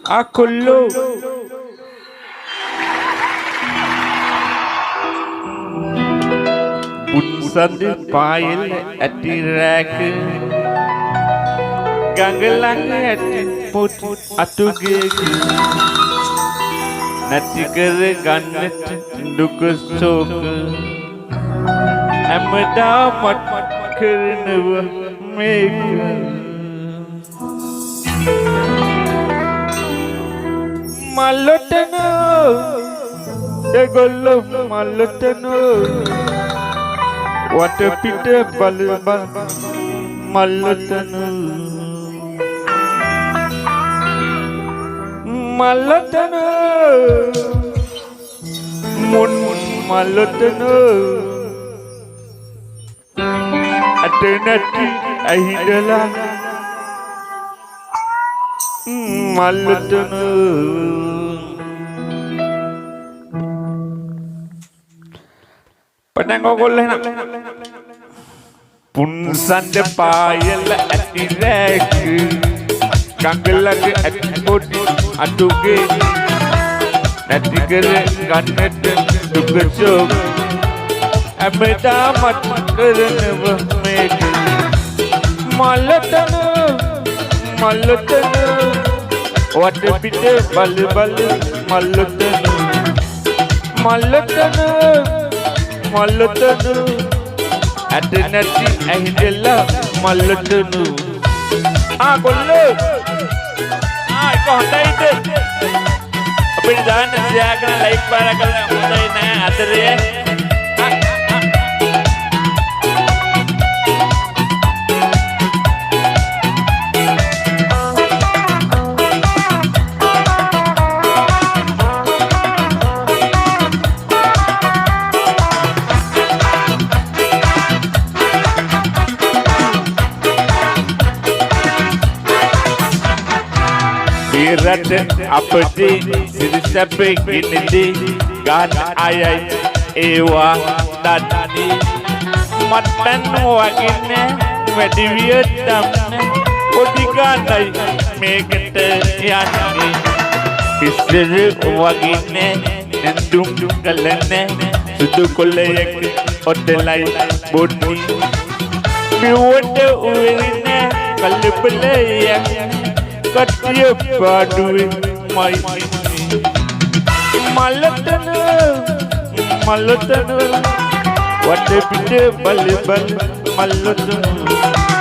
අකුල්ලෝ පුන්සඳ පායල ඇති රැක ගඟලඟ ඇති පොත් අතුගේක නැති කර ගන්නට දුක සෝක හැමදා මට කරනව මේක මල්ලොටන එගොල්ලෝ මල්ලොටන වට පිට බල බල මල්ලොටන මල්ලොටන මුන් මල්ලොටන අත නැති ඇහිදලා මල්ලොටන පටන් ඕගොල්ලෝ එහෙනම් පුන්සඳ පායල ඇති රැක ගඟලඟ ඇති පොඩි අතුගේ නැති කර ගන්නට දුක සෝක හැමදා මට කරනව මේක මල්ලොටන මල්ලොටන වට පිට බල බල මල්ලොටන මල්ලොටන මල්ලොටන ඇට නැති ඇහිදෙලා මල්ලොටන ගොල්ලෝ එක හොඳයිද අපිට දාන්න ෂෙයා කරලා ලයික් පාර කරලා හොඳයි නෑ අතරේ රට අපදී සිරිසැපේ ගිනිදී ගාන අයයි ඒවා දන්නේ මට්ටන් වගින්නේ වැඩි වියදම් පොඩි ගානයි මේකට යන්නේ ඉස්සර වගින්නේ නෙන්දුම් කලන්නේ සුදු කොල්ලයක් ඔටලයි බොඩි මෙවට උවෙන්නේ කල්පලයක් කටිය පාඩුවේ මයි මල්ලොටන මල්ලොටන වට පිට බල බල මල්ලොටන